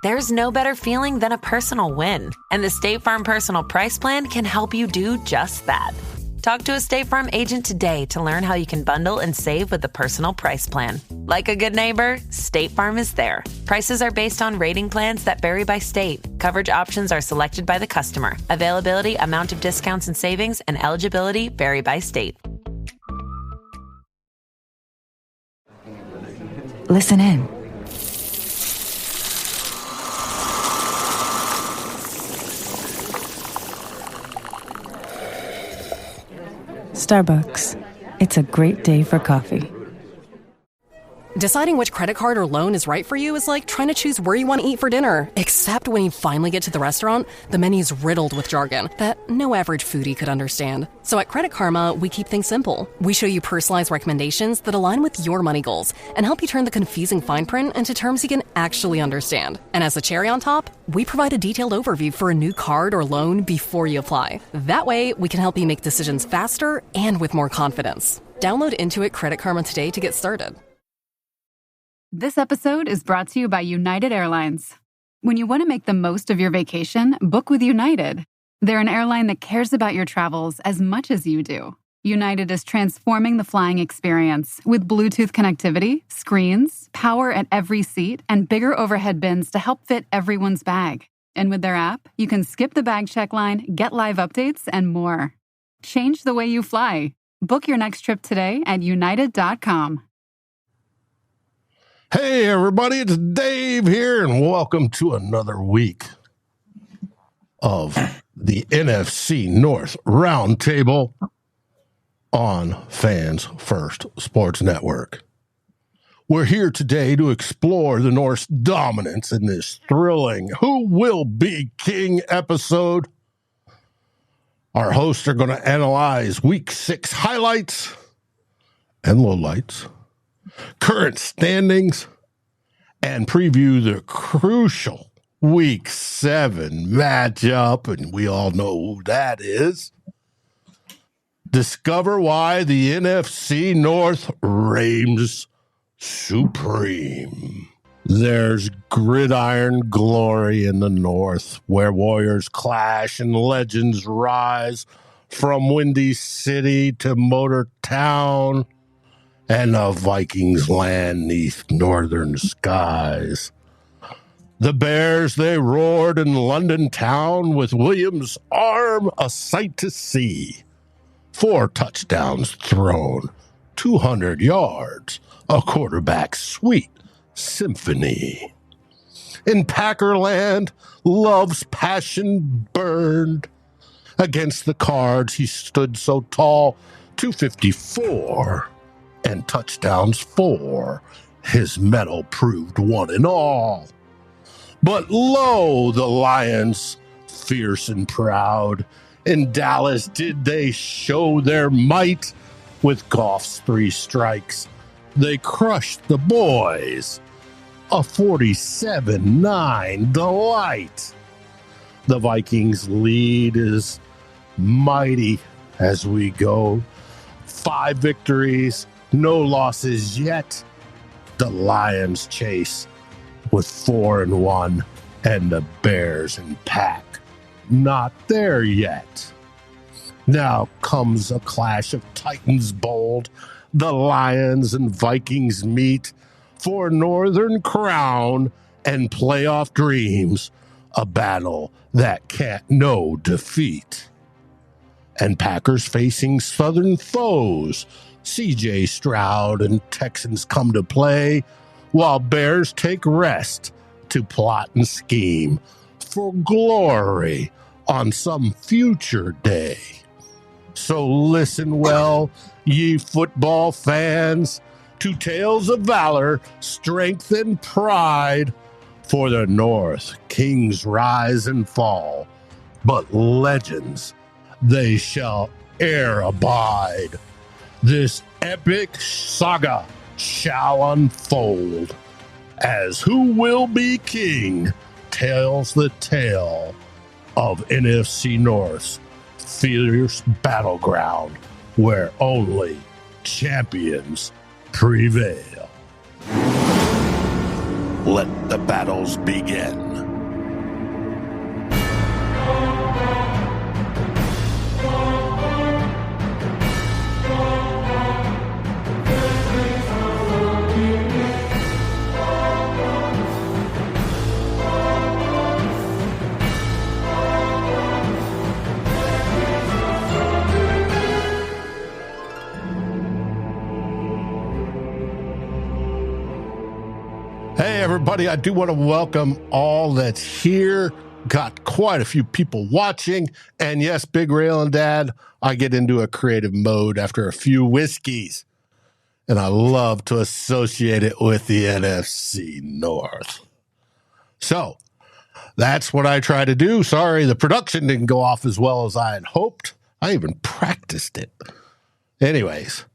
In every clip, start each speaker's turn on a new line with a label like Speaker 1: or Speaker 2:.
Speaker 1: There's no better feeling than a personal win, and the State Farm Personal Price Plan can help you do just that. Talk to a State Farm agent today to learn how you can bundle and save with the Personal Price Plan. Like a good neighbor, State Farm is there. Prices are based on rating plans that vary by state. Coverage options are selected by the customer. Availability, amount of discounts and savings, and eligibility vary by state.
Speaker 2: Listen in. Starbucks. It's a great day for coffee.
Speaker 3: Deciding which credit card or loan is right for you is like trying to choose where you want to eat for dinner. Except when you finally get to the restaurant, the menu's riddled with jargon that no average foodie could understand. So at Credit Karma, we keep things simple. We show you personalized recommendations that align with your money goals and help you turn the confusing fine print into terms you can actually understand. And as a cherry on top, we provide a detailed overview for a new card or loan before you apply. That way, we can help you make decisions faster and with more confidence. Download Intuit Credit Karma today to get started.
Speaker 4: This episode is brought to you by United Airlines. When you want to make the most of your vacation, book with United. They're an airline that cares about your travels as much as you do. United is transforming the flying experience with Bluetooth connectivity, screens, power at every seat, and bigger overhead bins to help fit everyone's bag. And with their app, you can skip the bag check line, get live updates, and more. Change the way you fly. Book your next trip today at united.com.
Speaker 5: Hey, everybody, it's Dave here, and welcome to another week of the NFC North Roundtable on Fans First Sports Network. We're here today to explore the North's dominance in this thrilling Who Will Be King episode. Our hosts are going to analyze Week 6 highlights and lowlights, current standings, and preview the crucial Week 7 matchup, and we all know who that is. Discover why the NFC North reigns supreme. There's gridiron glory in the North, where warriors clash and legends rise from Windy City to Motor Town and the Vikings land neath northern skies. The Bears, they roared in London town with Williams' arm a sight to see. 4 touchdowns thrown, 200 yards, a quarterback's sweet symphony. In Packerland, love's passion burned. Against the Cards, he stood so tall, 254. And touchdowns 4, his medal proved one and all. But lo, the Lions, fierce and proud, in Dallas did they show their might. With Goff's 3 strikes, they crushed the boys. A 47-9 delight. The Vikings lead is mighty as we go. 5 victories, no losses yet. The Lions chase with 4-1, and the Bears in pack not there yet. Now comes a clash of titans bold. The Lions and Vikings meet for Northern crown and playoff dreams, a battle that can't know defeat. And Packers facing Southern foes, C.J. Stroud and Texans come to play, while Bears take rest to plot and scheme for glory on some future day. So listen well, ye football fans, to tales of valor, strength, and pride. For the North, kings rise and fall, but legends, they shall e'er abide. This epic saga shall unfold as Who Will Be King tells the tale of NFC North's fierce battleground, where only champions prevail. Let the battles begin. Hey, everybody, I do want to welcome all that's here. Got quite a few people watching. And yes, Big Rail and Dad, I get into a creative mode after a few whiskeys. And I love to associate it with the NFC North. So that's what I try to do. Sorry, the production didn't go off as well as I had hoped. I even practiced it. Anyways,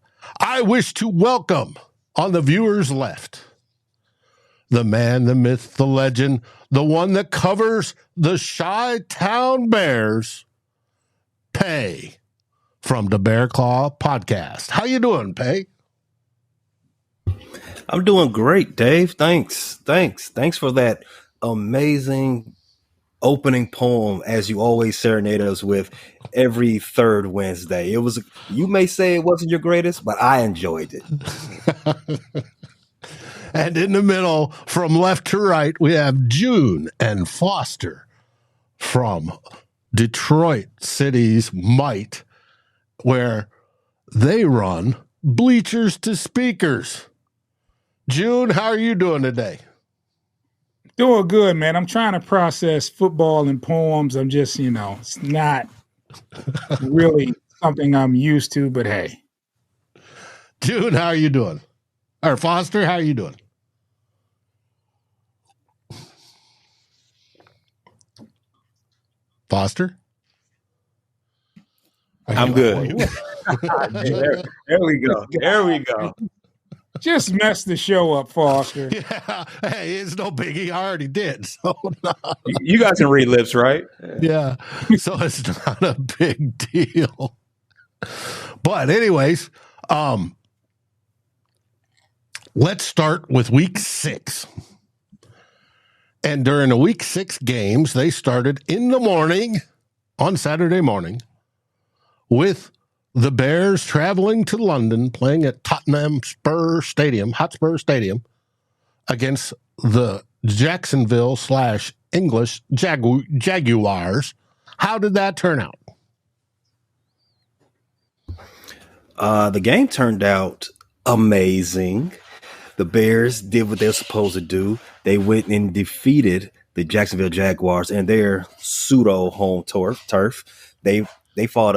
Speaker 5: I wish to welcome on the viewers left the man, the myth, the legend, the one that covers the Chi-Town Bears, Pay from the Bear Claw podcast. How you doing, Pay?
Speaker 6: I'm doing great, Dave. Thanks for that amazing opening poem, as you always serenade us with every third Wednesday. You may say it wasn't your greatest, but I enjoyed it.
Speaker 5: And in the middle, from left to right, we have June and Foster from Detroit City's Might, where they run Bleachers to Speakers. June, how are you doing today?
Speaker 7: Doing good, man. I'm trying to process football and poems. I'm just, it's not really something I'm used to, but hey.
Speaker 5: June, how are you doing? Or Foster, how are you doing? Foster?
Speaker 6: I'm good. There we go. There we go.
Speaker 7: Just mess the show up, Foster.
Speaker 5: Yeah. Hey, it's no biggie. I already did. So no.
Speaker 6: You got some read lips, right?
Speaker 5: Yeah. So it's not a big deal. But anyways, let's start with week 6. And during the week 6 games, they started in the morning, on Saturday morning, with the Bears traveling to London, playing at Tottenham Hotspur Stadium, against the Jacksonville/English Jaguars. How did that turn out?
Speaker 6: The game turned out amazing. The Bears did what they were supposed to do. They went and defeated the Jacksonville Jaguars in their pseudo home turf. They fought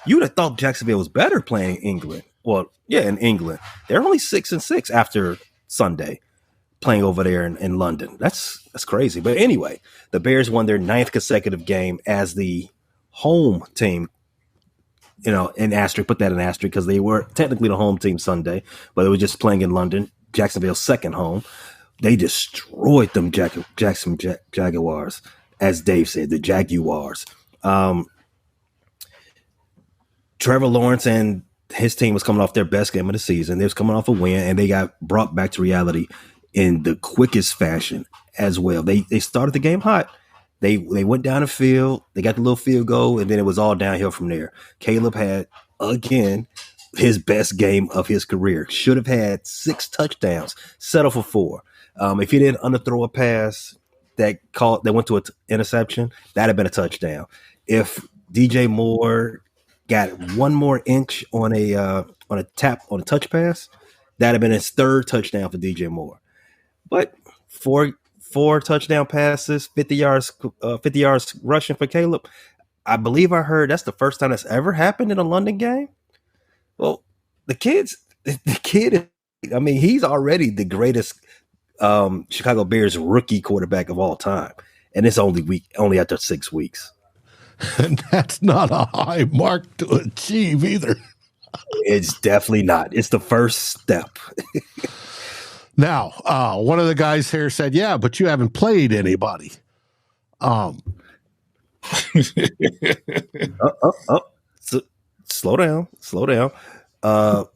Speaker 6: you would have thought Jacksonville was better playing England. Well, yeah, in England. They're only 6-6 after Sunday playing over there in London. That's crazy. But anyway, the Bears won their 9th consecutive game as the home team. In asterisk, put that in asterisk because they were technically the home team Sunday, but they were just playing in London, Jacksonville's second home. They destroyed them Jaguars, as Dave said, the Jaguars. Trevor Lawrence and his team was coming off their best game of the season. They was coming off a win, and they got brought back to reality in the quickest fashion as well. They started the game hot. They went down the field. They got the little field goal, and then it was all downhill from there. Caleb had, again, his best game of his career. Should have had 6 touchdowns, settled for 4. If he didn't underthrow a pass that went to an interception, that'd have been a touchdown. If DJ Moore got 1 more inch on a touch pass, that'd have been his 3rd touchdown for DJ Moore. But 4 touchdown passes, 50 yards rushing for Caleb. I believe I heard that's the first time that's ever happened in a London game. Well, the kid, I mean, he's already the greatest Chicago Bears rookie quarterback of all time. And it's only after 6 weeks.
Speaker 5: And that's not a high mark to achieve either.
Speaker 6: It's definitely not. It's the first step.
Speaker 5: Now, one of the guys here said, yeah, but you haven't played anybody.
Speaker 6: Slow down. The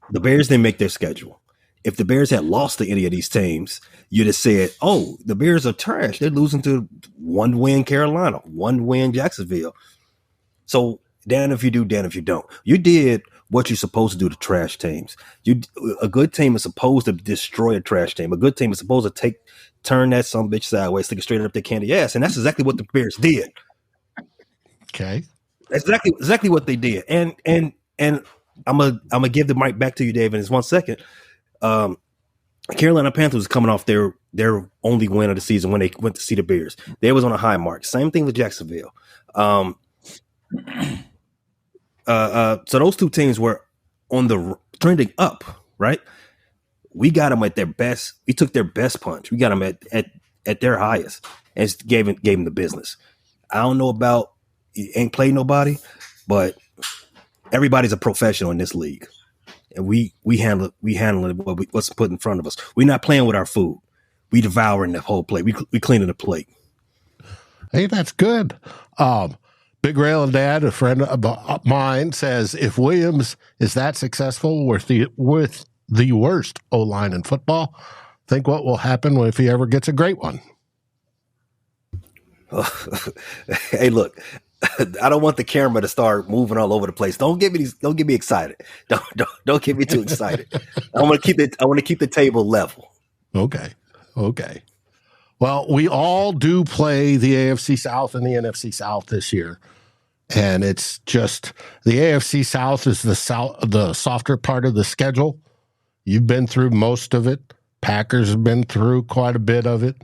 Speaker 6: Bears didn't make their schedule. If the Bears had lost to any of these teams, you'd have said, oh, the Bears are trash. They're losing to 1-win Carolina, 1-win Jacksonville. So damn if you do, damn if you don't. You did what you're supposed to do to trash teams. A good team is supposed to destroy a trash team. A good team is supposed to turn that some bitch sideways, stick it straight up their candy ass. And that's exactly what the Bears did.
Speaker 5: Okay.
Speaker 6: That's exactly what they did. And I'm gonna give the mic back to you, Dave, in just 1 second. Carolina Panthers was coming off their only win of the season when they went to see the Bears. They was on a high mark. Same thing with Jacksonville. So those two teams were on the trending up, right? We got them at their best. We took their best punch. We got them at their highest and gave them the business. I don't know about ain't played nobody, but everybody's a professional in this league, and we handle what's put in front of us. We're not playing with our food. We devouring the whole plate. We cleaning the plate.
Speaker 5: Hey, that's good. Big Rail and Dad, a friend of mine, says if Williams is that successful with the worst O-line in football, think what will happen if he ever gets a great one.
Speaker 6: Hey, look, I don't want the camera to start moving all over the place. Don't get me excited. Don't get me too excited. I want to keep the table level.
Speaker 5: Okay. Well, we all do play the AFC South and the NFC South this year. And it's just the AFC South is the softer part of the schedule. You've been through most of it. Packers have been through quite a bit of it.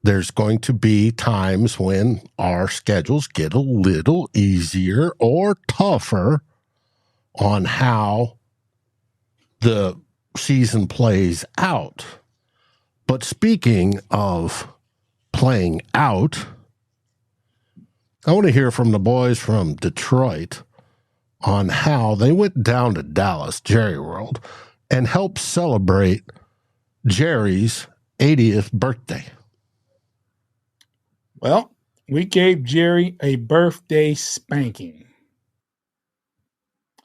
Speaker 5: There's going to be times when our schedules get a little easier or tougher on how the season plays out. But speaking of playing out, I want to hear from the boys from Detroit on how they went down to Dallas, Jerry World, and helped celebrate Jerry's 80th birthday.
Speaker 7: Well, we gave Jerry a birthday spanking.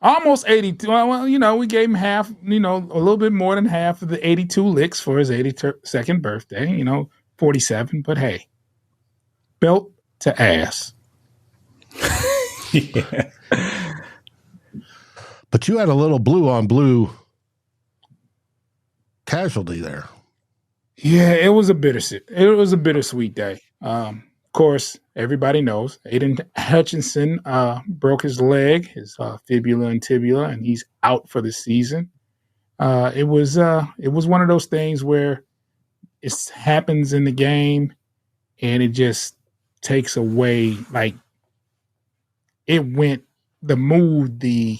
Speaker 7: Almost 82. Well, we gave him half, a little bit more than half of the 82 licks for his 82nd birthday, 47. But hey, belt to ass.
Speaker 5: Yeah. But you had a little blue on blue casualty there.
Speaker 7: Yeah, it was a bittersweet day. Of course, everybody knows Aiden Hutchinson broke his leg, his fibula and tibia, and he's out for the season. It was one of those things where it happens in the game, and it just takes away, like, it went, the mood, the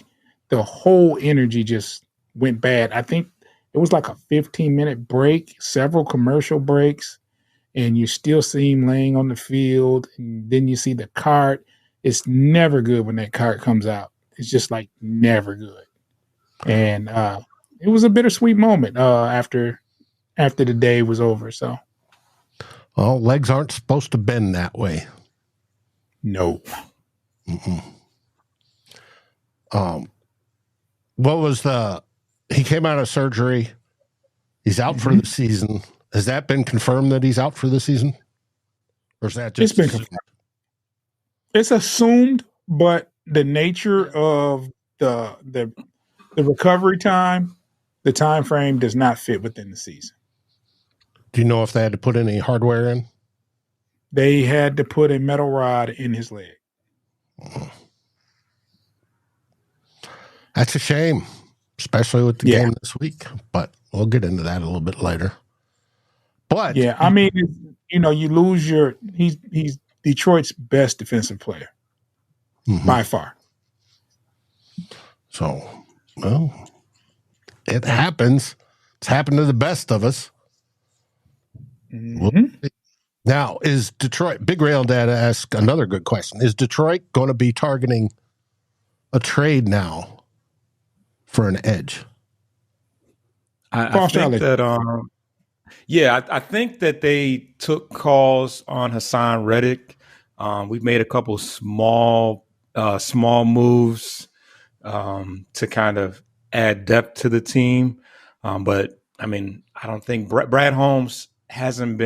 Speaker 7: whole energy just went bad. I think it was like a 15-minute break, several commercial breaks, and you still see him laying on the field, and then you see the cart. It's never good when that cart comes out. It's just like never good. And it was a bittersweet moment after the day was over. So,
Speaker 5: well, legs aren't supposed to bend that way.
Speaker 7: No.
Speaker 5: What was he came out of surgery. He's out for the season. Has that been confirmed that he's out for the season? Or is that just...
Speaker 7: It's been confirmed. It's assumed, but the nature of the recovery time, the time frame does not fit within the season.
Speaker 5: Do you know if they had to put any hardware in?
Speaker 7: They had to put a metal rod in his leg.
Speaker 5: That's a shame, especially with the game this week. But we'll get into that a little bit later. But
Speaker 7: yeah, I mean, you lose he's Detroit's best defensive player by far.
Speaker 5: So, well, it happens. It's happened to the best of us. Now, is Detroit, Big Rail Dad asked another good question. Is Detroit going to be targeting a trade now for an edge?
Speaker 8: I think that, I think that they took calls on Hassan Reddick. We've made a couple small moves to kind of add depth to the team. But I mean, I don't think Brad Holmes isn't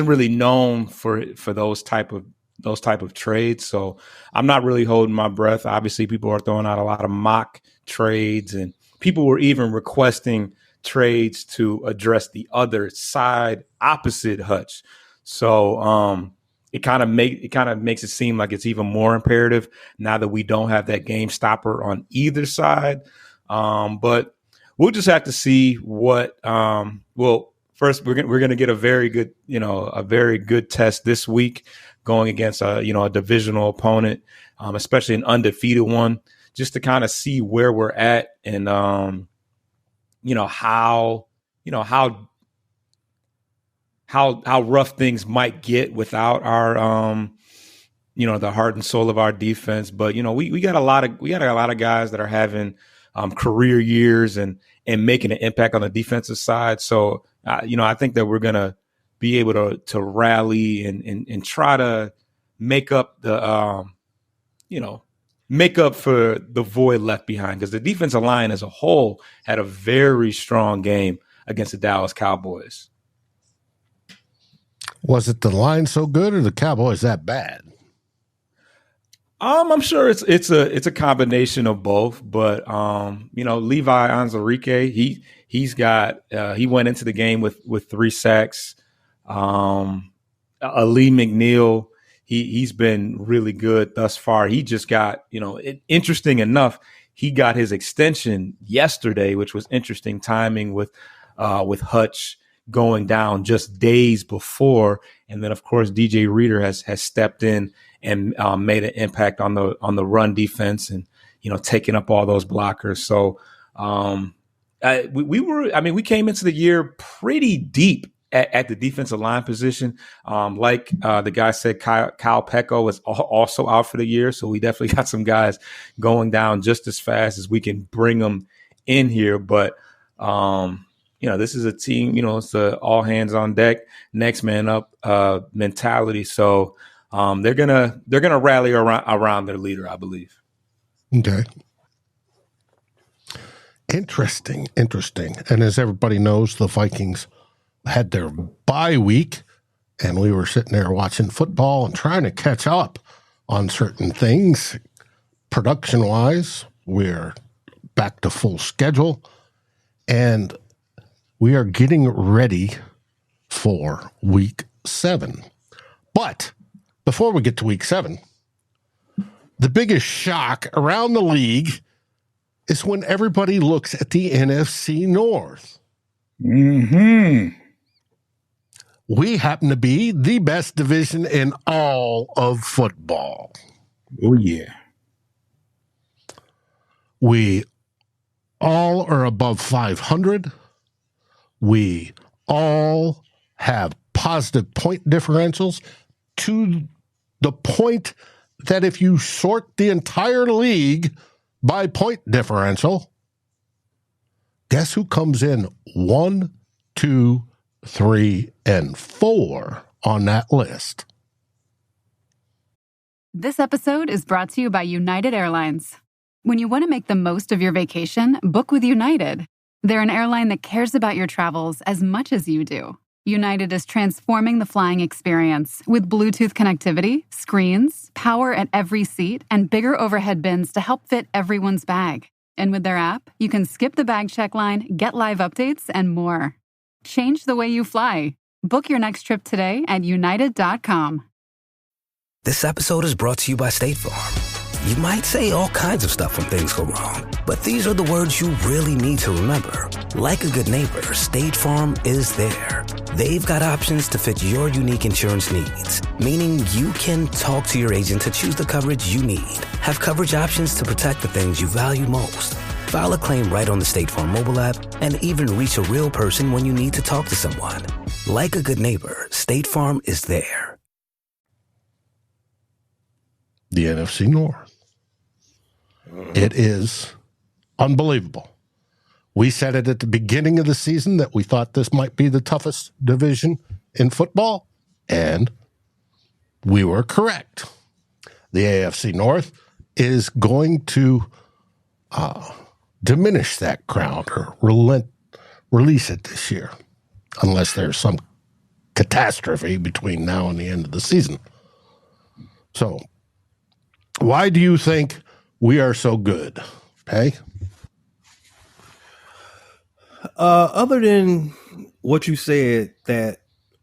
Speaker 8: really known for those type of trades. So I'm not really holding my breath. Obviously, people are throwing out a lot of mock trades, and people were even requesting trades to address the other side opposite Hutch. So it kind of makes it seem like it's even more imperative now that we don't have that game stopper on either side. But we'll just have to see what. First, we're gonna get a very good test this week, going against a divisional opponent, especially an undefeated one, just to kind of see where we're at and how rough things might get without our the heart and soul of our defense. But we got a lot of guys that are having career years and making an impact on the defensive side. So I think that we're gonna be able to rally and try to make up the make up for the void left behind, because the defensive line as a whole had a very strong game against the Dallas Cowboys.
Speaker 5: Was it the line so good or the Cowboys that bad?
Speaker 8: I'm sure it's a combination of both, but Levi Onwuzurike, he went into the game with 3 sacks. Ali McNeil, he's been really good thus far. He just got, interesting enough, he got his extension yesterday, which was interesting timing with Hutch going down just days before. And then of course DJ Reader has stepped in and made an impact on the run defense and taking up all those blockers. So we came into the year pretty deep at the defensive line position. Like the guy said, Kyle Pecco is also out for the year. So we definitely got some guys going down just as fast as we can bring them in here. But, this is a team, it's a all hands on deck, next man up mentality. So they're gonna rally around their leader, I believe.
Speaker 5: Okay. Interesting. And as everybody knows, the Vikings had their bye week, and we were sitting there watching football and trying to catch up on certain things. Production-wise, we're back to full schedule, and we are getting ready for Week 7. But before we get to Week 7, the biggest shock around the league is when everybody looks at the NFC North.
Speaker 7: Mm-hmm.
Speaker 5: We happen to be the best division in all of football.
Speaker 7: Oh, yeah.
Speaker 5: We all are above 500. We all have positive point differentials to the point that if you sort the entire league by point differential, guess who comes in 1, 2, 3, and 4 on that list?
Speaker 4: This episode is brought to you by United Airlines. When you want to make the most of your vacation, book with United. They're an airline that cares about your travels as much as you do. United is transforming the flying experience with Bluetooth connectivity, screens, power at every seat, and bigger overhead bins to help fit everyone's bag. And with their app, you can skip the bag check line, get live updates, and more. Change the way you fly. Book your next trip today at united.com.
Speaker 9: This episode is brought to you by State Farm. You might say all kinds of stuff when things go wrong, but these are the words you really need to remember. Like a good neighbor, State Farm is there. They've got options to fit your unique insurance needs, meaning you can talk to your agent to choose the coverage you need, have coverage options to protect the things you value most, file a claim right on the State Farm mobile app, and even reach a real person when you need to talk to someone. Like a good neighbor, State Farm is there.
Speaker 5: The NFC North. It is unbelievable. We said it at the beginning of the season that we thought this might be the toughest division in football, and we were correct. The AFC North is going to diminish that crown or relent release it this year, unless there's some catastrophe between now and the end of the season. So, why do you think we are so good? Hey?
Speaker 6: Other than what you said, that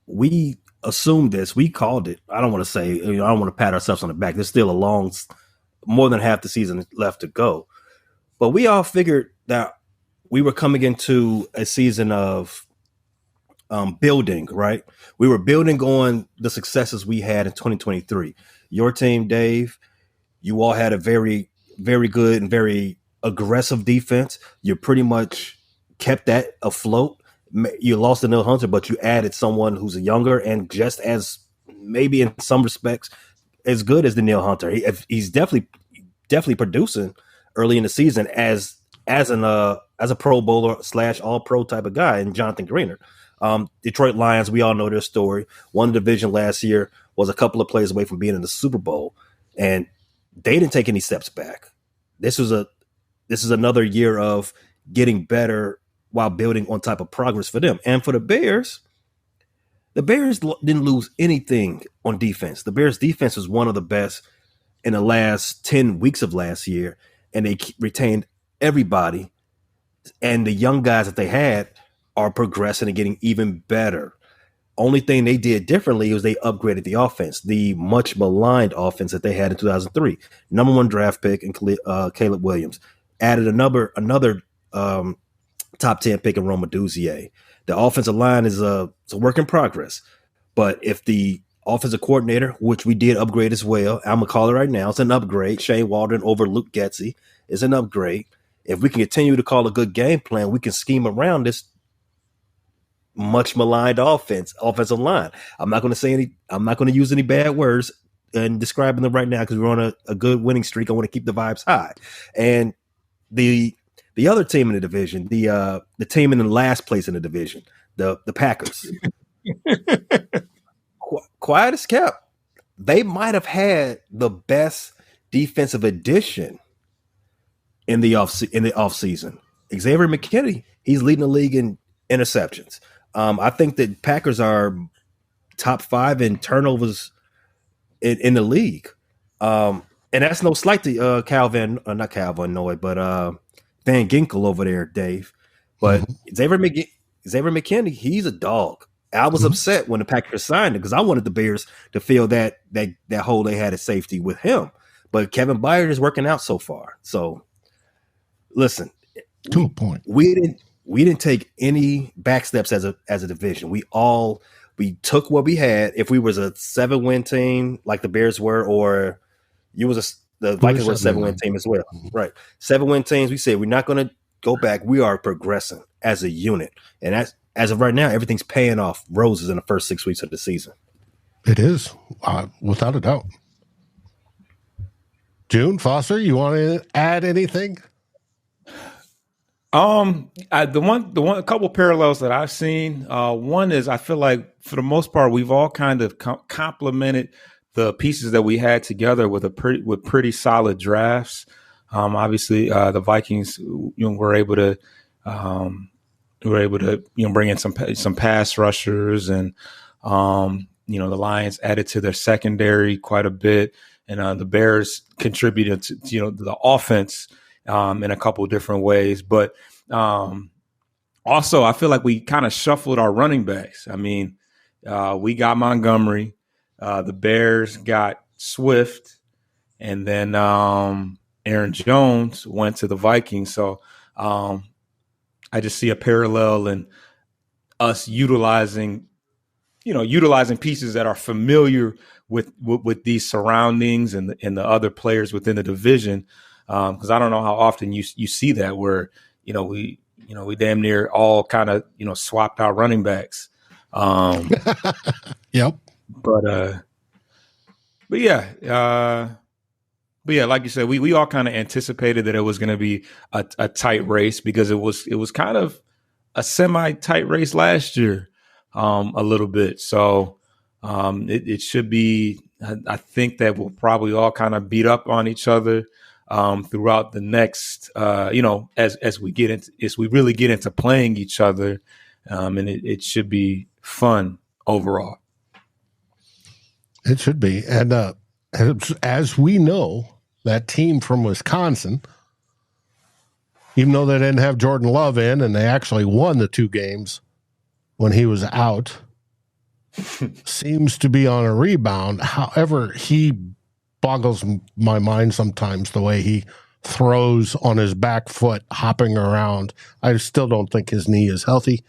Speaker 6: we assumed this, we called it. I don't want to say, I don't want to pat ourselves on the back. There's still more than half the season left to go. But we all figured that we were coming into a season of building, right? We were building on the successes we had in 2023. Your team, Dave, you all had a very, very good and very aggressive defense. You pretty much kept that afloat. You lost Danielle Hunter, but you added someone who's younger and just as, maybe in some respects, as good as Danielle Hunter. He's definitely producing early in the season as a Pro Bowler / All Pro type of guy, and Jonathan Greener. Detroit Lions, we all know their story. Won the division last year, was a couple of plays away from being in the Super Bowl, and they didn't take any steps back. This is another year of getting better while building on type of progress for them. And for the Bears didn't lose anything on defense. The Bears defense was one of the best in the last 10 weeks of last year, and they retained everybody. And the young guys that they had are progressing and getting even better. Only thing they did differently was they upgraded the offense, the much maligned offense that they had in 2003. Number 1 draft pick in Caleb Williams. Added another top 10 pick in Roma Duzier. The offensive line is it's a work in progress. But if the offensive coordinator, which we did upgrade as well, I'm going to call it right now, it's an upgrade. Shane Waldron over Luke Getsy is an upgrade. If we can continue to call a good game plan, we can scheme around this much maligned offensive line. I'm not going to use any bad words in describing them right now because we're on a good winning streak. I want to keep the vibes high. And the other team in the division, the team in the last place in the division, the Packers, quiet as kept, they might have had the best defensive addition in the offseason. Xavier McKinney, he's leading the league in interceptions. I think that Packers are top 5 in turnovers in the league. And that's no slight to not Cal Van Noy, but Van Ginkel over there, Dave. But Xavier McKinney, he's a dog. I was upset when the Packers signed him because I wanted the Bears to fill that hole they had at safety with him. But Kevin Byard is working out so far. So listen,
Speaker 5: to a point,
Speaker 6: we didn't take any back steps as a division. We took what we had. If we was a 7-win team like the Bears were, or the Vikings were a 7-win team as well, right? 7-win teams. We said we're not going to go back. We are progressing as a unit, and as of right now, everything's paying off roses in the first 6 weeks of the season.
Speaker 5: It is, without a doubt. June Foster, you want to add anything?
Speaker 8: A couple parallels that I've seen. One is I feel like for the most part we've all kind of complemented the pieces that we had together with pretty solid drafts. Obviously, the Vikings were able to bring in some pass rushers, and the Lions added to their secondary quite a bit, and the Bears contributed to the offense in a couple of different ways. But also, I feel like we kind of shuffled our running backs. I mean, we got Montgomery, the Bears got Swift, and then Aaron Jones went to the Vikings. So I just see a parallel in us utilizing pieces that are familiar with these surroundings and the other players within the division. Because I don't know how often you see that where we damn near all kind of swapped our running backs.
Speaker 5: Yep.
Speaker 8: But yeah, like you said, we all kind of anticipated that it was going to be a tight race because it was kind of a semi-tight race last year, a little bit. So it should be. I think that we'll probably all kind of beat up on each other. throughout the next, as we really get into playing each other, and it should be fun overall.
Speaker 5: It should be. And as we know, that team from Wisconsin, even though they didn't have Jordan Love in, and they actually won the 2 games when he was out, seems to be on a rebound. However, he boggles my mind sometimes, the way he throws on his back foot, hopping around. I still don't think his knee is healthy,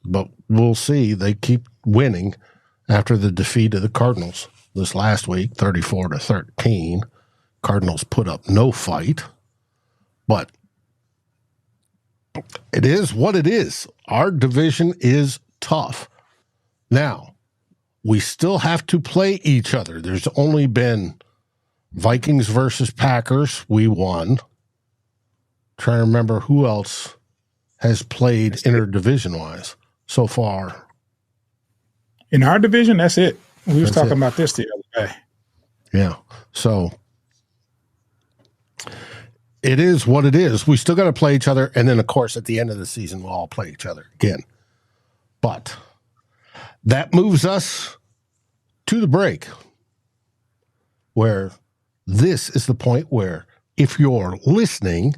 Speaker 5: but we'll see. They keep winning after the defeat of the Cardinals this last week, 34-13. Cardinals put up no fight, but it is what it is. Our division is tough. Now, we still have to play each other. There's only been Vikings versus Packers. We won. Trying to remember who else has played interdivision-wise so far.
Speaker 7: In our division, that's it. We was talking about this the other day.
Speaker 5: Yeah. So it is what it is. We still got to play each other. And then, of course, at the end of the season, we'll all play each other again. But that moves us to the break, where this is the point where if you're listening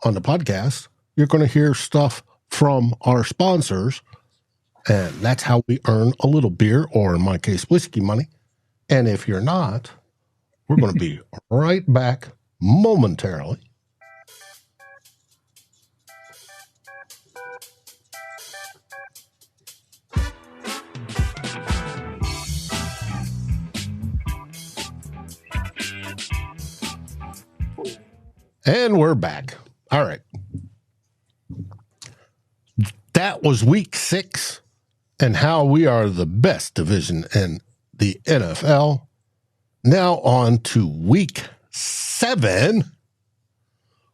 Speaker 5: on the podcast, you're going to hear stuff from our sponsors, and that's how we earn a little beer, or in my case, whiskey money. And if you're not, we're going to be right back momentarily. And we're back. All right. That was week 6 and how we are the best division in the NFL. Now on to week 7,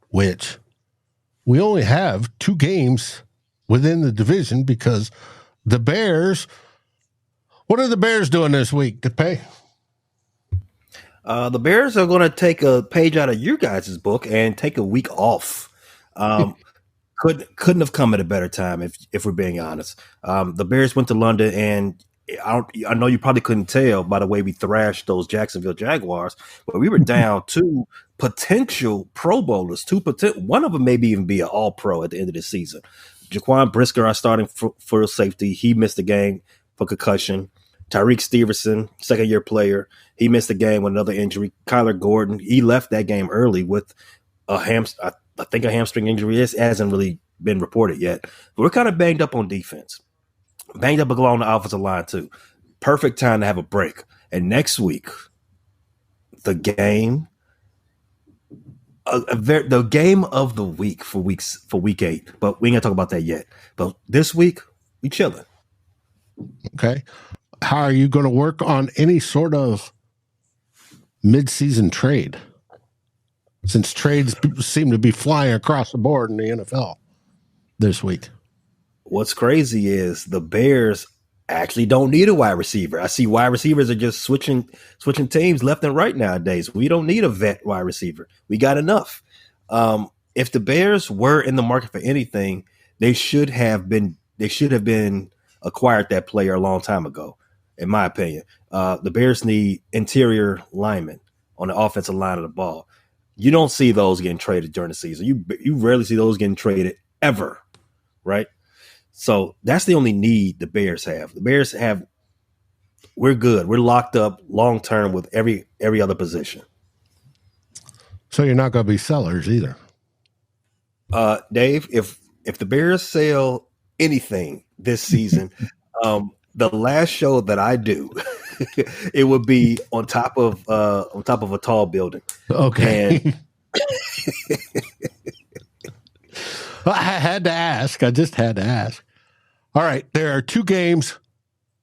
Speaker 5: which we only have 2 games within the division because the Bears, what are the Bears doing this week, DePay?
Speaker 6: The Bears are going to take a page out of your guys' book and take a week off. Couldn't have come at a better time, if we're being honest. The Bears went to London, and I know you probably couldn't tell by the way we thrashed those Jacksonville Jaguars, but we were down 2 potential Pro Bowlers. One of them maybe even be an All-Pro at the end of the season. Jaquan Brisker, our starting for safety, he missed the game for concussion. Tyreek Stevenson, second-year player, he missed the game with another injury. Kyler Gordon, he left that game early with a hamstring injury. It hasn't really been reported yet. But we're kind of banged up on defense. Banged up along the offensive line, too. Perfect time to have a break. And next week, the game of the week for week 8. But we ain't going to talk about that yet. But this week, we chilling.
Speaker 5: Okay. How are you going to work on any sort of mid-season trade? Since trades seem to be flying across the board in the NFL this week.
Speaker 6: What's crazy is the Bears actually don't need a wide receiver. I see wide receivers are just switching teams left and right nowadays. We don't need a vet wide receiver. We got enough. If the Bears were in the market for anything, they should have been acquired that player a long time ago, in my opinion. The Bears need interior linemen on the offensive line of the ball. You don't see those getting traded during the season. You rarely see those getting traded ever, right? So that's the only need the Bears have. The Bears have, we're good. We're locked up long term with every other position.
Speaker 5: So you're not going to be sellers either.
Speaker 6: Dave, if the Bears sell anything this season, the last show that I do, it would be on top of a tall building.
Speaker 5: Okay. And I had to ask. I just had to ask. All right. There are 2 games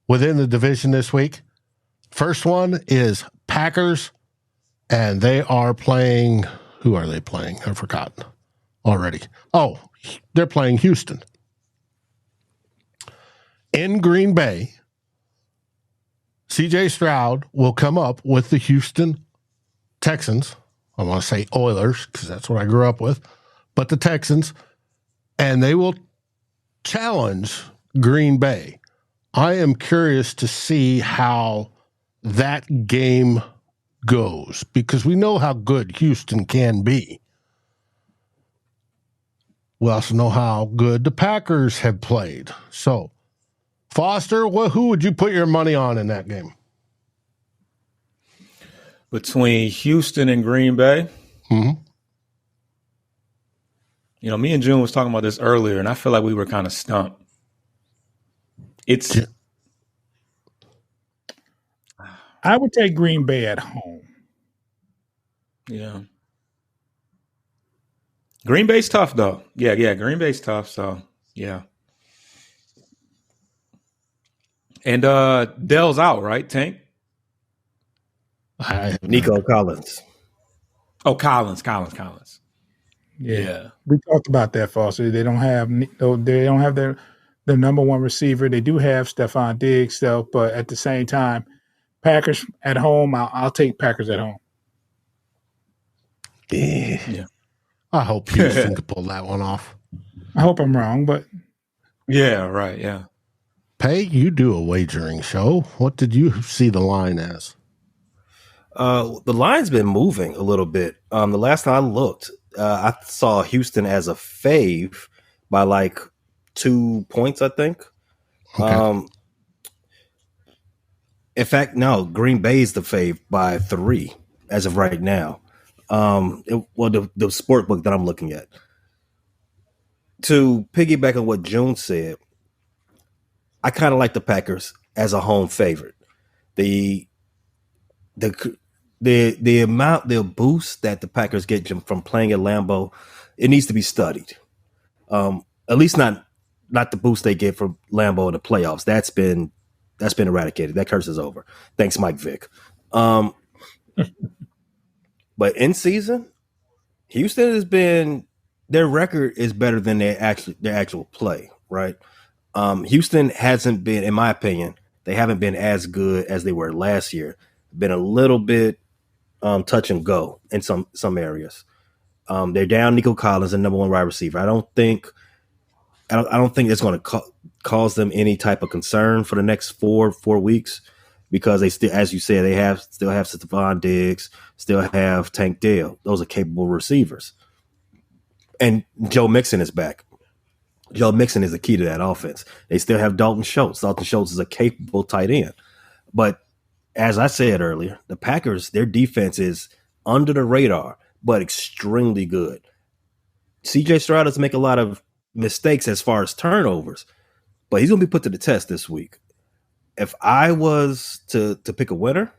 Speaker 5: within the division this week. First one is Packers, and they are playing. Who are they playing? I've forgotten already. Oh, they're playing Houston. In Green Bay, C.J. Stroud will come up with the Houston Texans I want to say Oilers because that's what I grew up with, but the Texans, and they will challenge Green Bay. I am curious to see how that game goes because we know how good Houston can be. We also know how good the Packers have played. So, Foster, who would you put your money on in that game?
Speaker 8: Between Houston and Green Bay?
Speaker 5: Mm-hmm.
Speaker 8: You know, me and June was talking about this earlier, and I feel like we were kind of stumped.
Speaker 7: I would take Green Bay at home.
Speaker 8: Yeah. Green Bay's tough, though. Yeah, Green Bay's tough, so, yeah. And Dell's out, right, Tank?
Speaker 6: Nico Collins.
Speaker 8: Oh, Collins.
Speaker 7: Yeah. We talked about that, Foster. They don't have their number one receiver. They do have Stephon Diggs, though, but at the same time, Packers at home, I'll take Packers at home.
Speaker 5: Yeah. I hope Houston could pull that one off.
Speaker 7: I hope I'm wrong, but.
Speaker 8: Yeah, right, yeah.
Speaker 5: Pay, you do a wagering show. What did you see the line as?
Speaker 6: The line's been moving a little bit. The last time I looked, I saw Houston as a fave by like 2 points, I think. Okay. In fact, no, Green Bay's the fave by 3 as of right now. The sport book that I'm looking at. To piggyback on what June said, I kind of like the Packers as a home favorite. The boost that the Packers get from playing at Lambeau, it needs to be studied. At least not the boost they get from Lambeau in the playoffs. That's been eradicated. That curse is over. Thanks, Mike Vick. But in season, Houston has been, their record is better than their actual play, right? Houston hasn't been, in my opinion, they haven't been as good as they were last year. Been a little bit touch and go in some areas. They're down Nico Collins, the number one wide receiver. I don't think it's going to cause them any type of concern for the next four weeks because they still, as you said, they still have Stephon Diggs, still have Tank Dell. Those are capable receivers. And Joe Mixon is back. Joe Mixon is the key to that offense. They still have Dalton Schultz. Dalton Schultz is a capable tight end. But as I said earlier, the Packers, their defense is under the radar, but extremely good. CJ Stroud doesn't make a lot of mistakes as far as turnovers, but he's going to be put to the test this week. If I was to pick a winner,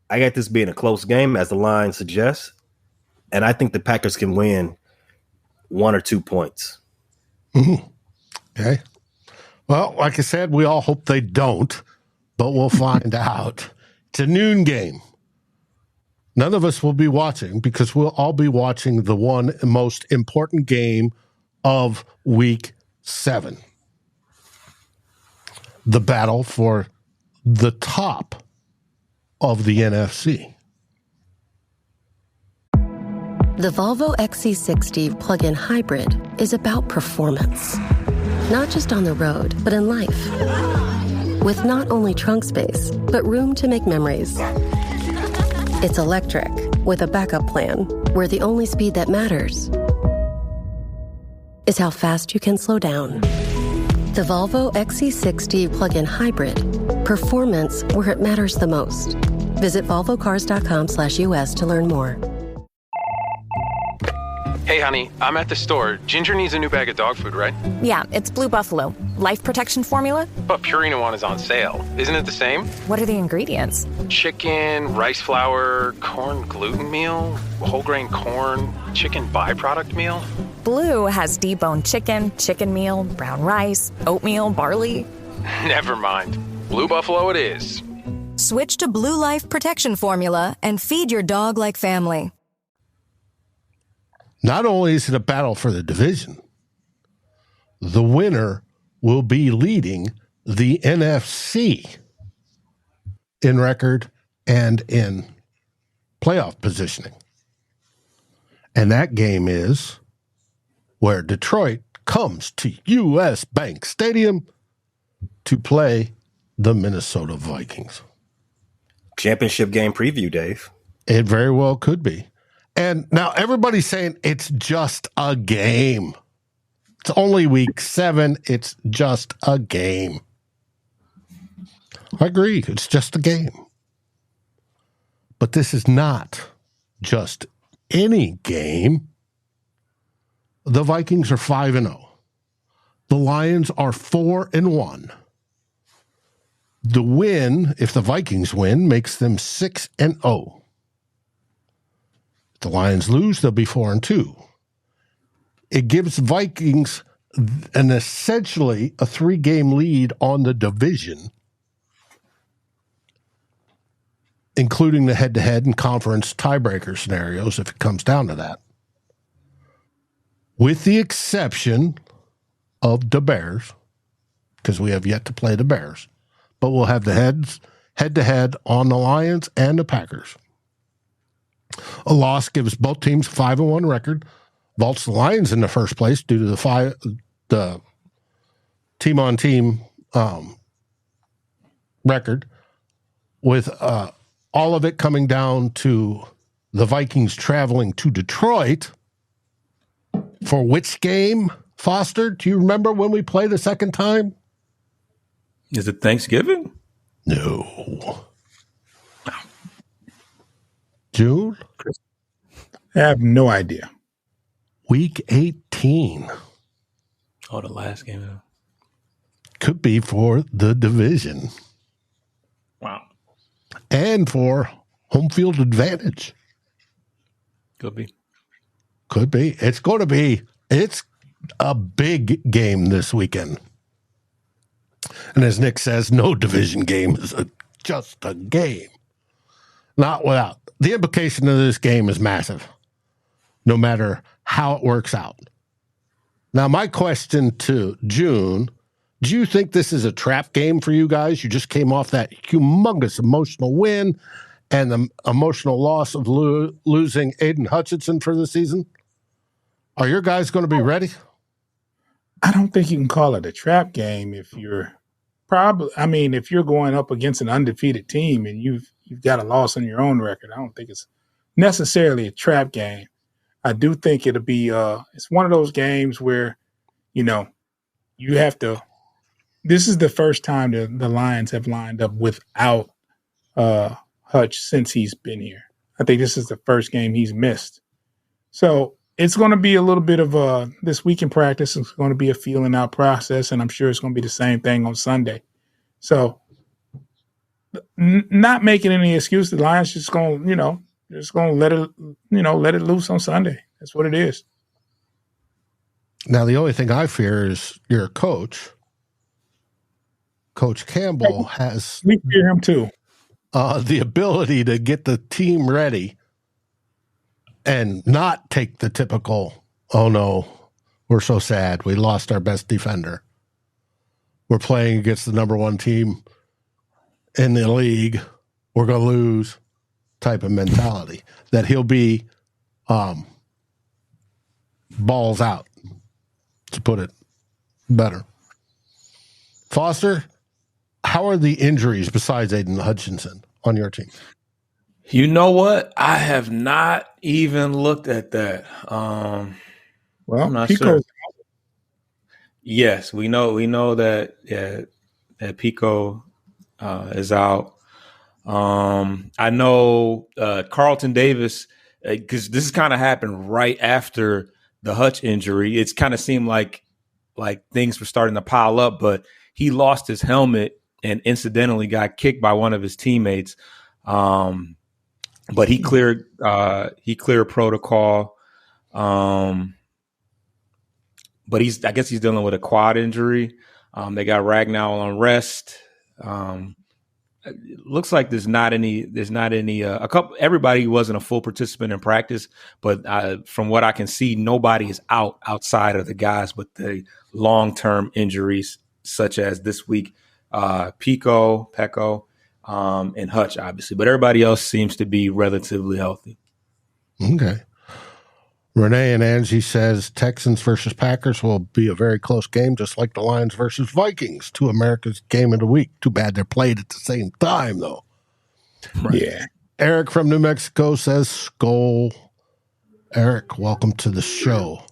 Speaker 6: I got this being a close game, as the line suggests, and I think the Packers can win 1 or 2 points.
Speaker 5: Mm-hmm. Okay. Well, like I said, we all hope they don't, but we'll find out. It's a noon game. None of us will be watching because we'll all be watching the one most important game of Week 7. The battle for the top of the NFC.
Speaker 10: The Volvo XC60 plug-in hybrid is about performance. Not just on the road, but in life. With not only trunk space, but room to make memories. It's electric, with a backup plan, where the only speed that matters is how fast you can slow down. The Volvo XC60 plug-in hybrid. Performance where it matters the most. Visit volvocars.com/US to learn more.
Speaker 11: Hey, honey, I'm at the store. Ginger needs a new bag of dog food, right?
Speaker 12: Yeah, it's Blue Buffalo. Life Protection Formula?
Speaker 11: But Purina One is on sale. Isn't it the same?
Speaker 12: What are the ingredients?
Speaker 11: Chicken, rice flour, corn gluten meal, whole grain corn, chicken byproduct meal.
Speaker 12: Blue has deboned chicken, chicken meal, brown rice, oatmeal, barley.
Speaker 11: Never mind. Blue Buffalo it is.
Speaker 13: Switch to Blue Life Protection Formula and feed your dog like family.
Speaker 5: Not only is it a battle for the division, the winner will be leading the NFC in record and in playoff positioning. And that game is where Detroit comes to U.S. Bank Stadium to play the Minnesota Vikings.
Speaker 6: Championship game preview, Dave.
Speaker 5: It very well could be. And now everybody's saying it's just a game. It's only week 7. It's just a game. I agree. It's just a game. But this is not just any game. The Vikings are 5-0. The Lions are 4-1. The win, if the Vikings win, makes them 6-0. If the Lions lose, they'll be 4-2. It gives Vikings an essentially a 3-game lead on the division, including the head-to-head and conference tiebreaker scenarios if it comes down to that. With the exception of the Bears, because we have yet to play the Bears, but we'll have the head-to-head on the Lions and the Packers. A loss gives both teams a 5-1 record, vaults the Lions in the first place due to the team-on-team record, with all of it coming down to the Vikings traveling to Detroit. For which game, Foster? Do you remember when we play the second time?
Speaker 8: Is it Thanksgiving?
Speaker 5: No. June?
Speaker 7: I have no idea.
Speaker 5: Week 18.
Speaker 8: Oh, the last game.
Speaker 5: Could be for the division.
Speaker 8: Wow.
Speaker 5: And for home field advantage.
Speaker 8: Could be.
Speaker 5: Could be. It's a big game this weekend. And as Nick says, no division game is just a game. Not without. The implication of this game is massive, no matter how it works out. Now, my question to June, do you think this is a trap game for you guys? You just came off that humongous emotional win and the emotional loss of losing Aiden Hutchinson for the season. Are your guys going to be ready?
Speaker 7: I don't think you can call it a trap game if you're if you're going up against an undefeated team and you've got a loss on your own record. I don't think it's necessarily a trap game. I do think it'll be it's one of those games where, you have to. This is the first time the Lions have lined up without Hutch since he's been here. I think this is the first game he's missed. So it's going to be a little bit of this week in practice. It's going to be a feeling out process, and I'm sure it's going to be the same thing on Sunday. So not making any excuse, the Lions just going to let it loose on Sunday. That's what it is.
Speaker 5: Now, the only thing I fear is your coach. Coach Campbell has.
Speaker 7: We fear him too.
Speaker 5: The ability to get the team ready and not take the typical, oh no, we're so sad, we lost our best defender. We're playing against the number 1 team in the league, we're going to lose type of mentality. That he'll be balls out, to put it better. Foster, how are the injuries besides Aiden Hutchinson on your team?
Speaker 8: You know what? I have not even looked at that. I'm not sure. Yes, we know that that Pico is out. I know Carlton Davis, because this has kind of happened right after the Hutch injury. It's kind of seemed like things were starting to pile up, but he lost his helmet and incidentally got kicked by one of his teammates. But he cleared protocol. But I guess he's dealing with a quad injury. They got Ragnow on rest. It looks like there's not any, everybody wasn't a full participant in practice, but from what I can see, nobody is outside of the guys with the long-term injuries, such as this week, Peko, and Hutch, obviously, but everybody else seems to be relatively healthy.
Speaker 5: Okay. Renee and Angie says Texans versus Packers will be a very close game, just like the Lions versus Vikings, 2 America's game of the week. Too bad they're played at the same time, though.
Speaker 7: Right. Yeah.
Speaker 5: Eric from New Mexico says SKOL. Eric, welcome to the show.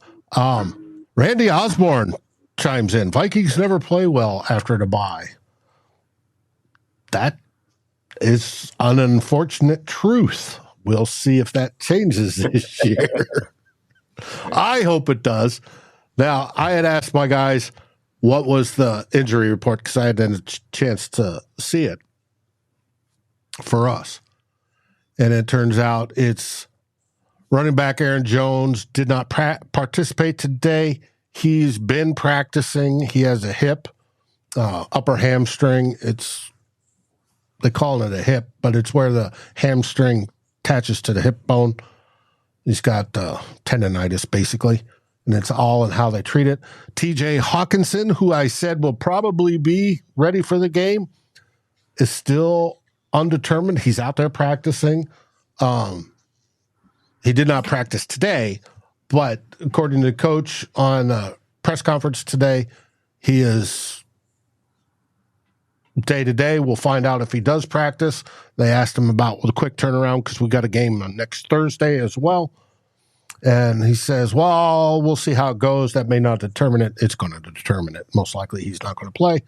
Speaker 5: Randy Osborne chimes in. Vikings never play well after the bye. That is an unfortunate truth. We'll see if that changes this year. I hope it does. Now, I had asked my guys what was the injury report because I had a chance to see it for us. And it turns out it's running back Aaron Jones did not participate today. He's been practicing. He has a hip, upper hamstring. They call it a hip, but it's where the hamstring attaches to the hip bone. He's got tendonitis, basically, and it's all in how they treat it. TJ Hawkinson, who I said will probably be ready for the game, is still undetermined. He's out there practicing. He did not practice today, but according to the coach on a press conference today, he is day-to-day. We'll find out if he does practice. They asked him about the quick turnaround because we got a game on next Thursday as well. And he says, well, we'll see how it goes. That may not determine it. It's going to determine it. Most likely he's not going to play.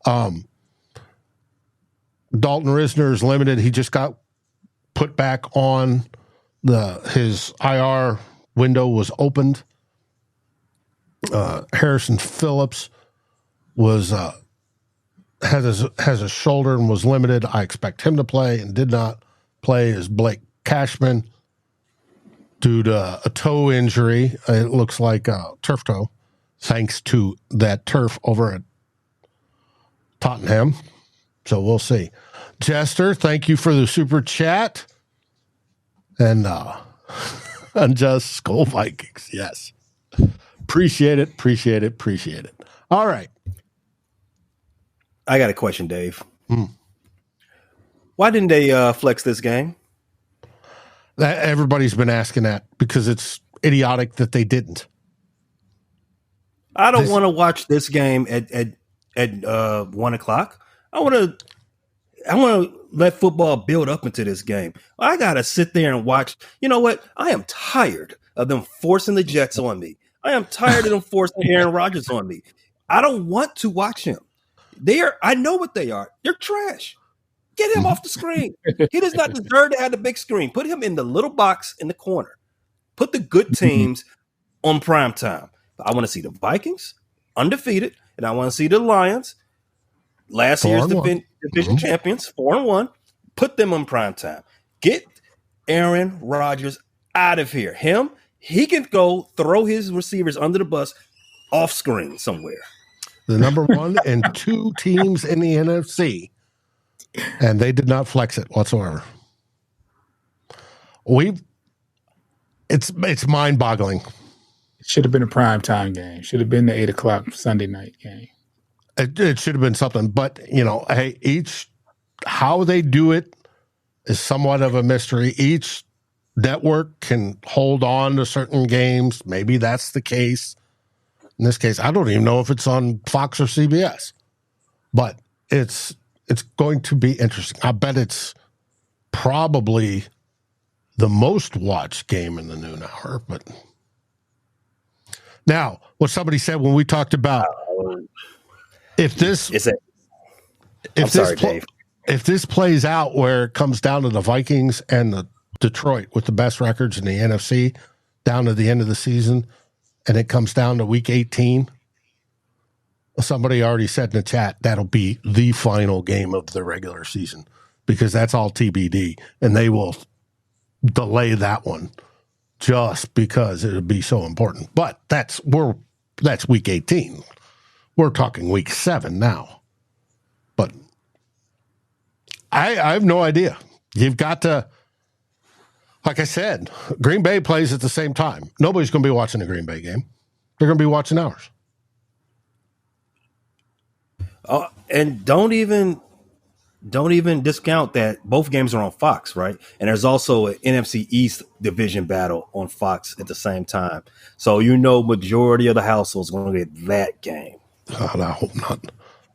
Speaker 5: Dalton Risner is limited. He just got put back on. His IR window was opened. Harrison Phillips has a shoulder and was limited. I expect him to play and did not play is Blake Cashman due to a toe injury. It looks like a turf toe, thanks to that turf over at Tottenham. So we'll see. Jester, thank you for the super chat. And unjust SKOL Vikings. Yes. Appreciate it. All right.
Speaker 6: I got a question, Dave. Why didn't they flex this game?
Speaker 5: Everybody's been asking that because it's idiotic that they didn't.
Speaker 6: I don't want to watch this game at 1 o'clock. I want to let football build up into this game. I got to sit there and watch. You know what? I am tired of them forcing the Jets on me. I am tired of them forcing Aaron Rodgers on me. I don't want to watch him. I know what they are. They're trash. Get him off the screen. He does not deserve to have the big screen. Put him in the little box in the corner. Put the good teams on prime time. I want to see the Vikings undefeated, and I want to see the Lions, last year's division champions, 4-1. Put them on prime time. Get Aaron Rodgers out of here. He can go throw his receivers under the bus off screen somewhere.
Speaker 5: The number 1 and 2 teams in the NFC, and they did not flex it whatsoever. It's mind-boggling.
Speaker 7: It should have been a primetime game. Should have been the 8 o'clock Sunday night game.
Speaker 5: It should have been something, but hey, how they do it is somewhat of a mystery. Each network can hold on to certain games. Maybe that's the case. In this case, I don't even know if it's on Fox or CBS, but it's going to be interesting. I bet it's probably the most watched game in the noon hour. But now, what somebody said when we talked about if this plays out where it comes down to the Vikings and the Detroit with the best records in the NFC down to the end of the season, and it comes down to week 18, somebody already said in the chat that'll be the final game of the regular season because that's all TBD, and they will delay that one just because it would be so important. But that's week 18. We're talking week 7 now. But I have no idea. You've got to, like I said, Green Bay plays at the same time. Nobody's going to be watching a Green Bay game. They're going to be watching ours.
Speaker 6: And don't even don't even discount that both games are on Fox, right? And there's also an NFC East division battle on Fox at the same time. So majority of the households going to get that game.
Speaker 5: God, I hope not.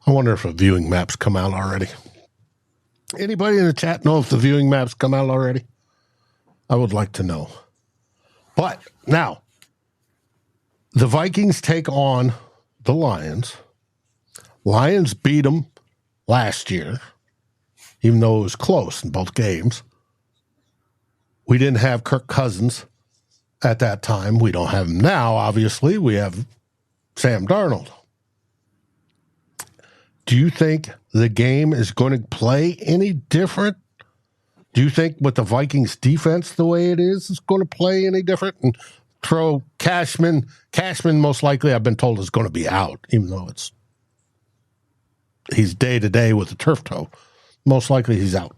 Speaker 5: I wonder if the viewing maps come out already. Anybody in the chat know if the viewing maps come out already? I would like to know. But now, the Vikings take on the Lions. Lions beat them last year, even though it was close in both games. We didn't have Kirk Cousins at that time. We don't have him now, obviously. We have Sam Darnold. Do you think the game is going to play any different? Do you think with the Vikings defense the way it is going to play any different? And throw Cashman most likely, I've been told, is going to be out, even though he's day-to-day with a turf toe. Most likely he's out.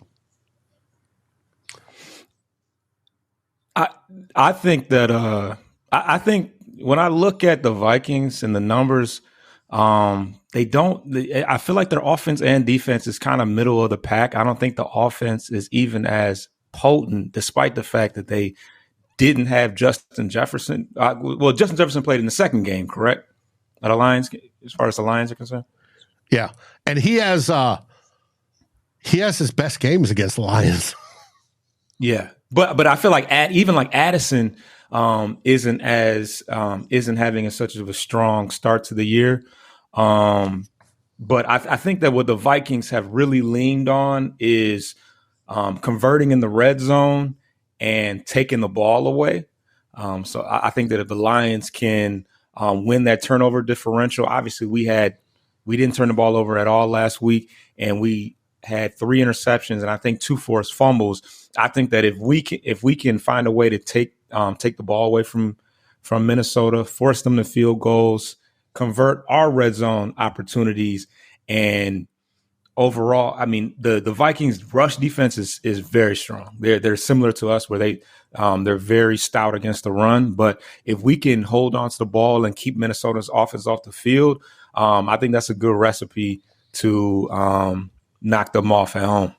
Speaker 8: I think that I think when I look at the Vikings and the numbers, I feel like their offense and defense is kind of middle of the pack. I don't think the offense is even as potent, despite the fact that they didn't have Justin Jefferson. Justin Jefferson played in the second game, correct? At the Lions, as far as the Lions are concerned.
Speaker 5: Yeah, and he has his best games against the Lions.
Speaker 8: Yeah, but I feel like Addison isn't having such of a strong start to the year. But I think that what the Vikings have really leaned on is converting in the red zone and taking the ball away. So I think that if the Lions can win that turnover differential, obviously we didn't turn the ball over at all last week, and we had 3 interceptions and I think 2 forced fumbles. I think that if we can find a way to take the ball away from Minnesota, force them to field goals, convert our red zone opportunities, and overall, I mean, the Vikings rush defense is very strong. They're similar to us where they're very stout against the run. But if we can hold on to the ball and keep Minnesota's offense off the field, I think that's a good recipe to knock them off at home.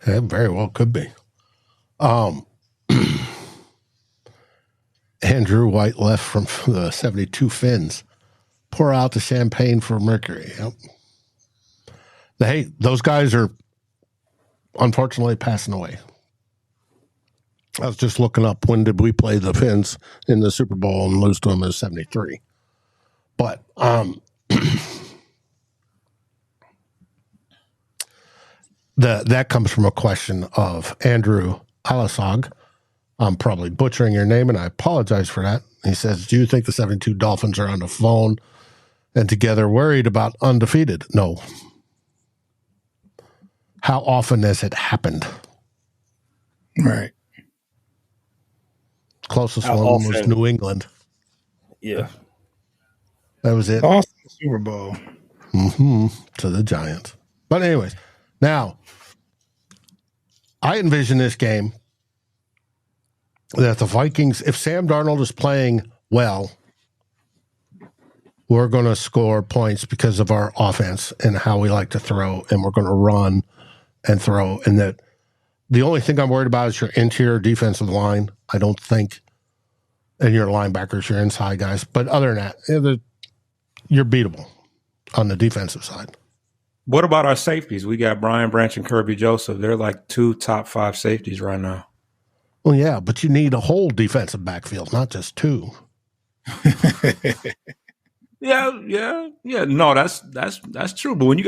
Speaker 5: It very well could be. Andrew White left from the 72 Fins. Pour out the champagne for Mercury. Yep. Hey, those guys are unfortunately passing away. I was just looking up when did we play the Fins in the Super Bowl and lose to them as 73. But that comes from a question of Andrew Alasog. I'm probably butchering your name, and I apologize for that. He says, do you think the 72 Dolphins are on the phone and together worried about undefeated? No. How often has it happened?
Speaker 7: Right.
Speaker 5: Closest one was New England.
Speaker 6: Yeah.
Speaker 5: That was it.
Speaker 7: Lost the Super Bowl.
Speaker 5: To the Giants. But anyways, now, I envision this game that the Vikings, if Sam Darnold is playing well, we're going to score points because of our offense and how we like to throw, and we're going to run and throw. And that the only thing I'm worried about is your interior defensive line, I don't think, and your linebackers, your inside guys. But other than that, you're beatable on the defensive side.
Speaker 8: What about our safeties? We got Brian Branch and Kirby Joseph. They're like 2 top 5 safeties right now.
Speaker 5: Well, yeah, but you need a whole defensive backfield, not just 2.
Speaker 8: Yeah. No, that's true. But when you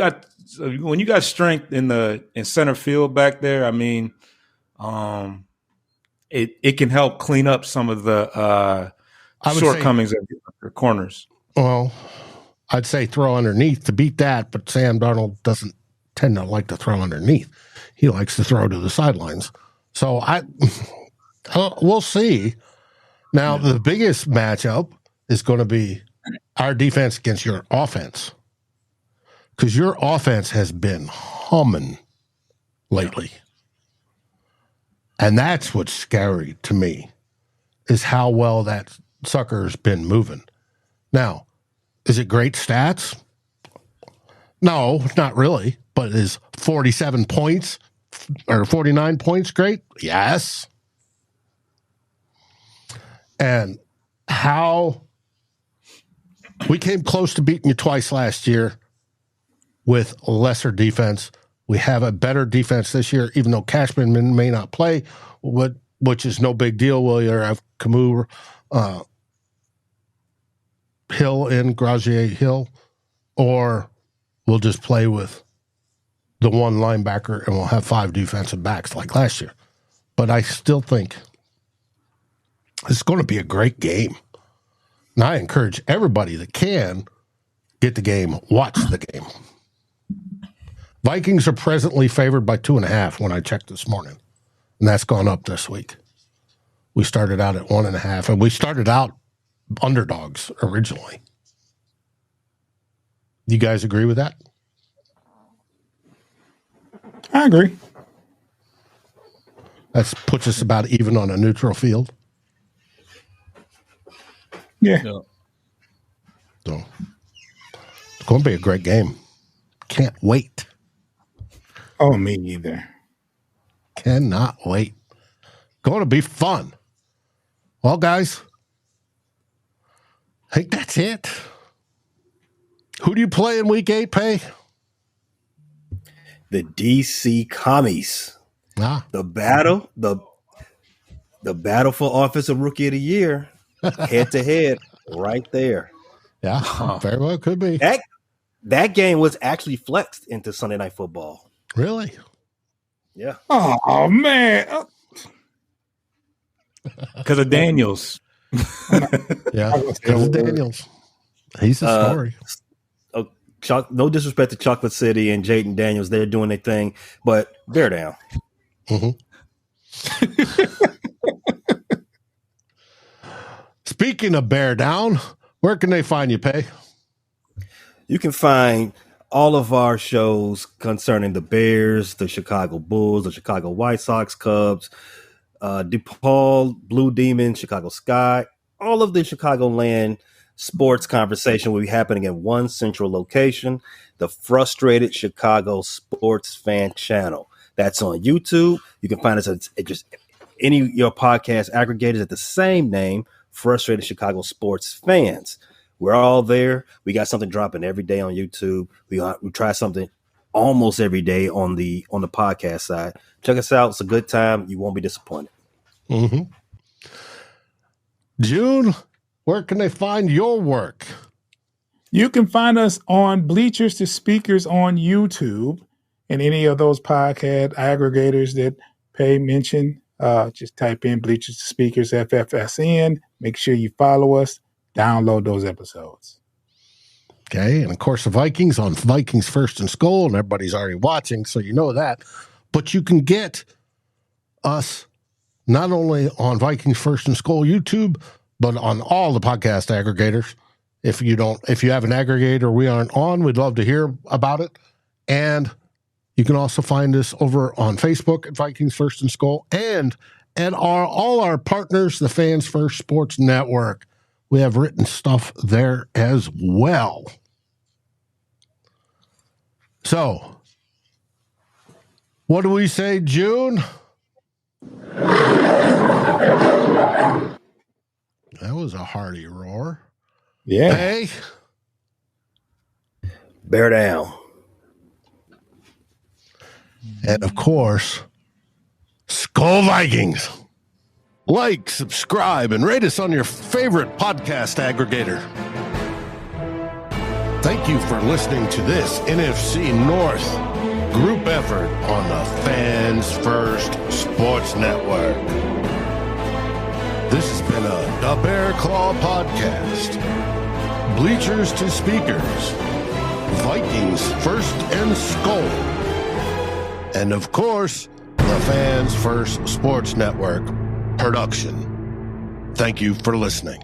Speaker 8: got strength in center field back there, I mean, it can help clean up some of the shortcomings of your corners.
Speaker 5: Well, I'd say throw underneath to beat that, but Sam Darnold doesn't tend to like to throw underneath. He likes to throw to the sidelines. So we'll see. Now, the biggest matchup is going to be our defense against your offense, because your offense has been humming lately. And that's what's scary to me, is how well that sucker's been moving. Now, is it great stats? No, not really. But is 47 points or 49 points great? Yes. And how we came close to beating you twice last year with lesser defense. We have a better defense this year, even though Cashman may not play, which is no big deal. We'll either have Camus, Hill and Grazier Hill, or we'll just play with the one linebacker and we'll have 5 defensive backs like last year. But I still think it's going to be a great game. And I encourage everybody that can get the game, watch the game. Vikings are presently favored by 2.5 when I checked this morning, and that's gone up this week. We started out at 1.5, and we started out underdogs originally. You guys agree with that?
Speaker 7: I agree.
Speaker 5: That puts us about even on a neutral field.
Speaker 7: Yeah.
Speaker 5: So it's going to be a great game. Can't wait.
Speaker 7: Oh, me either.
Speaker 5: Cannot wait. Going to be fun. Well, guys, I think that's it. Who do you play in Week 8, Pay?
Speaker 6: The DC Commies. The battle for Offensive Rookie of the Year, head to head, right there.
Speaker 5: Yeah, very well could be.
Speaker 6: That game was actually flexed into Sunday Night Football.
Speaker 5: Really?
Speaker 6: Yeah.
Speaker 7: Oh man.
Speaker 8: Because of Daniels.
Speaker 5: Yeah, because of Daniels. He's a story.
Speaker 6: No disrespect to Chocolate City and Jaden Daniels. They're doing their thing, but bear down.
Speaker 5: Mm-hmm. Speaking of bear down, where can they find you, Pay?
Speaker 6: You can find all of our shows concerning the Bears, the Chicago Bulls, the Chicago White Sox, Cubs, DePaul, Blue Demon, Chicago Sky. All of the Chicagoland sports conversation will be happening at one central location, the Frustrated Chicago Sports Fan Channel. That's on YouTube. You can find us at just any of your podcast aggregators at the same name, Frustrated Chicago Sports Fans. We're all there. We got something dropping every day on YouTube. We try something almost every day on the podcast side. Check us out. It's a good time. You won't be disappointed.
Speaker 5: Mm-hmm. June, where can they find your work?
Speaker 7: You can find us on Bleachers to Speakers on YouTube and any of those podcast aggregators that Pay mentioned. Just type in Bleachers to Speakers FFSN. Make sure you follow us. Download those episodes.
Speaker 5: Okay, and of course the Vikings on Vikings First and SKOL, and everybody's already watching, so you know that. But you can get us not only on Vikings First and SKOL YouTube, but on all the podcast aggregators. If you have an aggregator we aren't on, we'd love to hear about it. And you can also find us over on Facebook at Vikings First and SKOL, and at all our partners, the Fans First Sports Network. We have written stuff there as well. So, what do we say, June? That was a hearty roar.
Speaker 7: Yeah.
Speaker 5: Hey.
Speaker 6: Bear down.
Speaker 5: And of course, SKOL Vikings. Like, subscribe, and rate us on your favorite podcast aggregator. Thank you for listening to this NFC North group effort on the Fans First Sports Network. This has been a Bear Claw podcast. Bleachers to Speakers. Vikings First and SKOL. And of course, the Fans First Sports Network production. Thank you for listening.